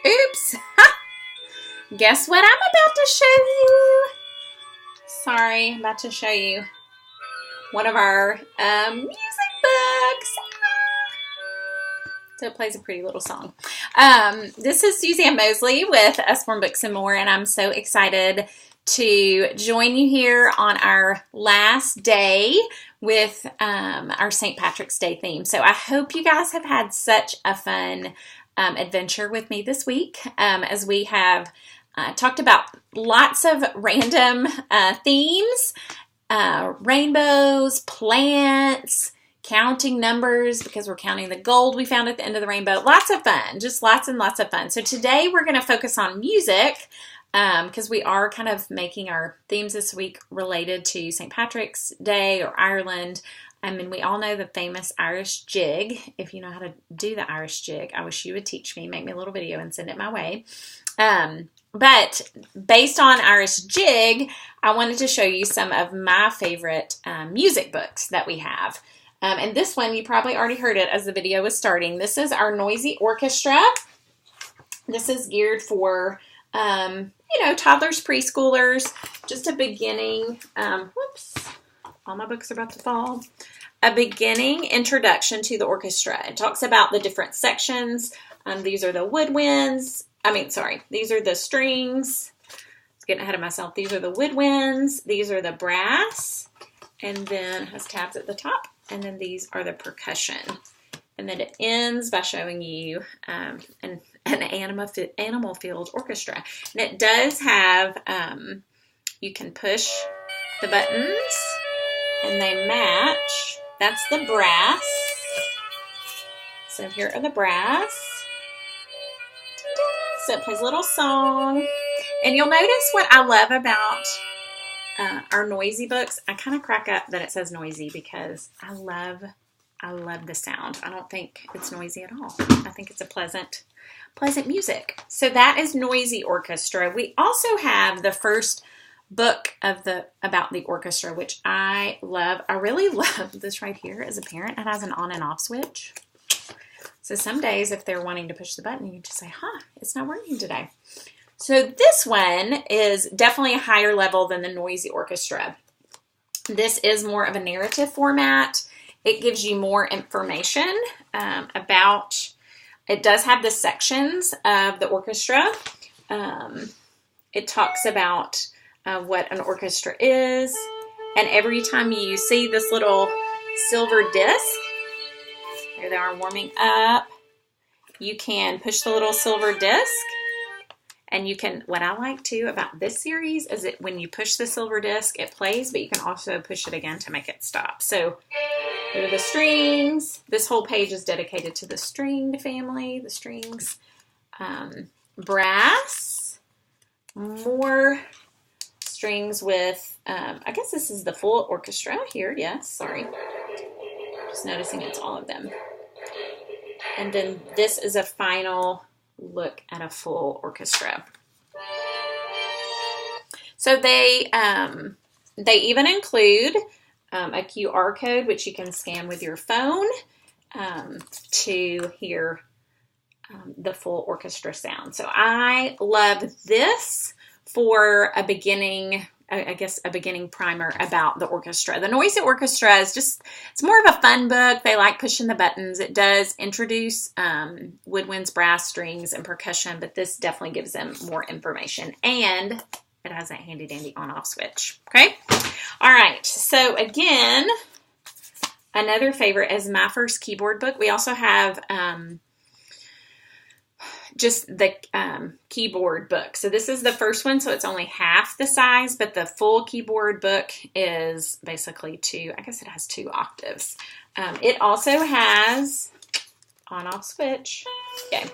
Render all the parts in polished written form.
Oops. Guess what I'm about to show you? Sorry, I'm about to show you one of our music books. So it plays a pretty little song. This is Suzanne Mosley with Usborne Books More, and I'm so excited to join you here on our last day with our St. Patrick's Day theme. So I hope you guys have had such a fun adventure with me this week as we have talked about lots of random themes, rainbows, plants, counting numbers because we're counting the gold we found at the end of the rainbow. Lots of fun, just lots and lots of fun. So today we're going to focus on music because we are kind of making our themes this week related to St. Patrick's Day or Ireland. I mean, we all know the famous Irish jig. If you know how to do the Irish jig, I wish you would teach me, make me a little video and send it my way. But based on Irish jig, I wanted to show you some of my favorite music books that we have. And this one, you probably already heard it as the video was starting. This is our Noisy Orchestra. This is geared for, toddlers, preschoolers, just a beginning, whoops, all my books are about to fall. A beginning introduction to the orchestra. It talks about the different sections. These are the woodwinds. These are the strings. I was getting ahead of myself. These are the woodwinds. These are the brass. And then it has tabs at the top. And then these are the percussion. And then it ends by showing you an animal field orchestra. And it does have, you can push the buttons and they match. That's the brass. So here are the brass. So it plays a little song. And you'll notice what I love about our noisy books. I kind of crack up that it says noisy because I love the sound. I don't think it's noisy at all. I think it's a pleasant music. So that is Noisy Orchestra. We also have the first book about the orchestra, which I love. I really love this right here as a parent. It has an on and off switch. So some days if they're wanting to push the button, you can just say, it's not working today. So this one is definitely a higher level than the Noisy Orchestra. This is more of a narrative format. It gives you more information about, it does have the sections of the orchestra. It talks about what an orchestra is. And every time you see this little silver disc, here they are warming up, you can push the little silver disc. And you can, what I like too about this series is that when you push the silver disc, it plays, but you can also push it again to make it stop. So here are the strings. This whole page is dedicated to the stringed family, the strings. Brass, more strings with, I guess this is the full orchestra here. Yes, sorry. Just noticing it's all of them. And then this is a final look at a full orchestra. So they even include a QR code which you can scan with your phone to hear the full orchestra sound. So I love this for a beginning, I guess a beginning primer about the orchestra. The Noisy Orchestra is it's more of a fun book. They like pushing the buttons. It does introduce woodwinds, brass, strings, and percussion, but this definitely gives them more information. And it has that handy dandy on-off switch. Okay? All right. So again, another favorite is my first keyboard book. We also have just the keyboard book. So this is the first one, so it's only half the size, but the full keyboard book is basically it has 2 octaves. It also has on-off switch. Okay.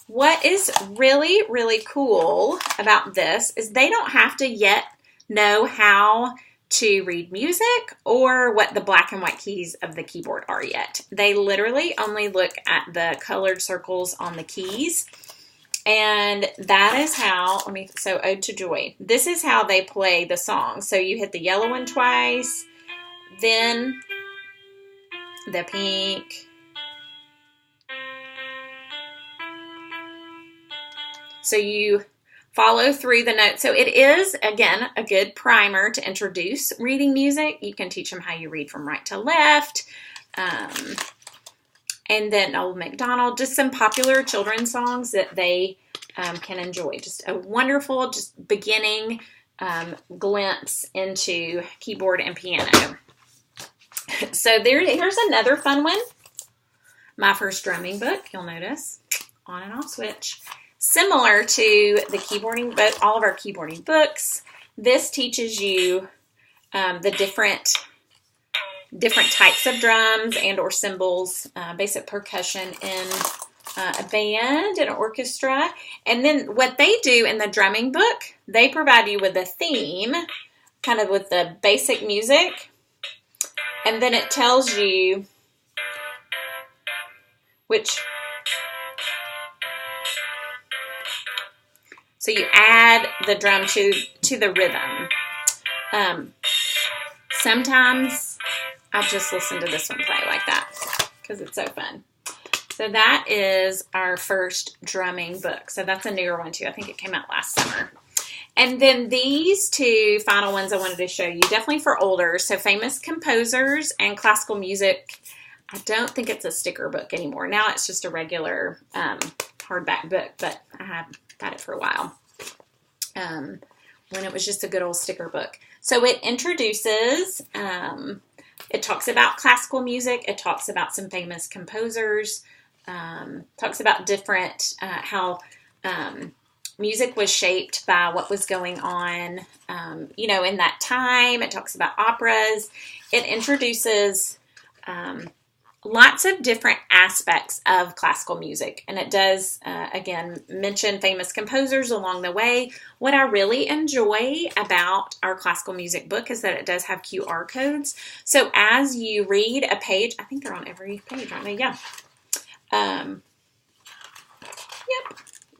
What is really, really cool about this is they don't have to yet know how to read music or what the black and white keys of the keyboard are yet. They literally only look at the colored circles on the keys. And that is how, so Ode to Joy. This is how they play the song. So you hit the yellow one twice, then the pink, So you follow through the notes. So it is, again, a good primer to introduce reading music. You can teach them how you read from right to left. And then Old MacDonald, just some popular children's songs that they can enjoy. Just a wonderful, just beginning glimpse into keyboard and piano. So here's another fun one. My first drumming book, you'll notice, on and off switch. Similar to the keyboarding book, all of our keyboarding books, this teaches you the different types of drums and or cymbals, basic percussion in a band, an orchestra. And then what they do in the drumming book, they provide you with a theme, kind of with the basic music. And then it tells you which... So you add the drum to the rhythm. Sometimes I'll just listen to this one play like that because it's so fun. So that is our first drumming book. So that's a newer one too. I think it came out last summer. And then these two final ones I wanted to show you, definitely for older. So famous composers and classical music. I don't think it's a sticker book anymore. Now it's just a regular hardback book, but I have had it for a while when it was just a good old sticker book. So it introduces, it talks about classical music. It talks about some famous composers, talks about different, how music was shaped by what was going on, in that time. It talks about operas. It introduces lots of different aspects of classical music. And it does, again, mention famous composers along the way. What I really enjoy about our classical music book is that it does have QR codes. So as you read a page, I think they're on every page, aren't they? Yeah.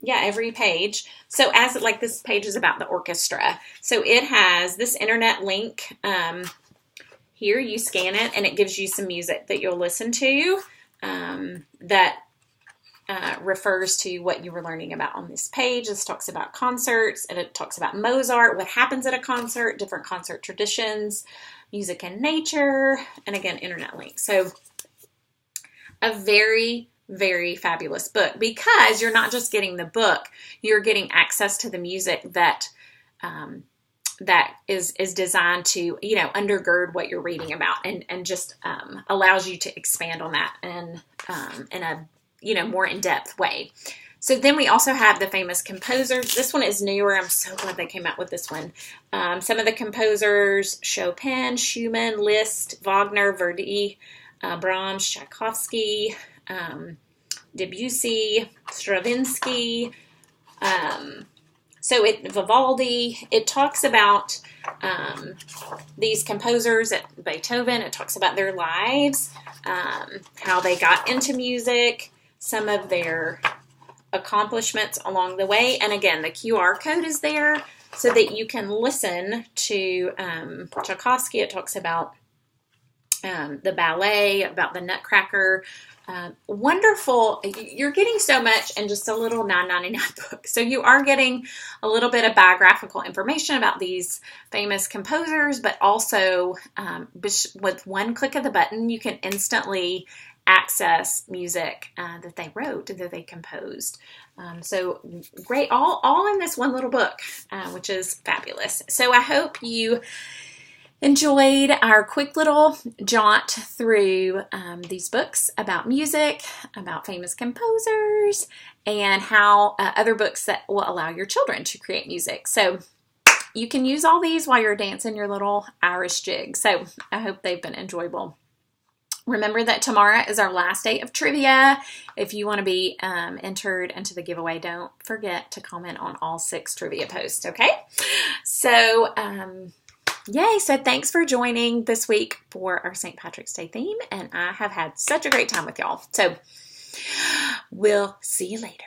Yeah, every page. So as like this page is about the orchestra. So it has this internet link. Here you scan it and it gives you some music that you'll listen to that refers to what you were learning about on this page. This talks about concerts and it talks about Mozart, what happens at a concert, different concert traditions, music and nature, and again, internet links. So a very, very fabulous book because you're not just getting the book, you're getting access to the music that that is designed to, undergird what you're reading about and just allows you to expand on that in a, more in-depth way. So then we also have the famous composers. This one is newer. I'm so glad they came out with this one. Some of the composers, Chopin, Schumann, Liszt, Wagner, Verdi, Brahms, Tchaikovsky, Debussy, Stravinsky, Vivaldi. It talks about these composers at Beethoven. It talks about their lives, how they got into music, some of their accomplishments along the way. And again, the QR code is there so that you can listen to Tchaikovsky. It talks about the ballet, about the Nutcracker. Wonderful. You're getting so much in just a little $9.99 book. So you are getting a little bit of biographical information about these famous composers, but also with one click of the button, you can instantly access music that they wrote, that they composed. So great, all in this one little book, which is fabulous. So I hope you enjoyed our quick little jaunt through these books about music, about famous composers, and how other books that will allow your children to create music. So you can use all these while you're dancing your little Irish jig. So I hope they've been enjoyable. Remember that tomorrow is our last day of trivia. If you want to be entered into the giveaway, don't forget to comment on all 6 trivia posts, okay? So, yay. So thanks for joining this week for our St. Patrick's Day theme. And I have had such a great time with y'all. So we'll see you later.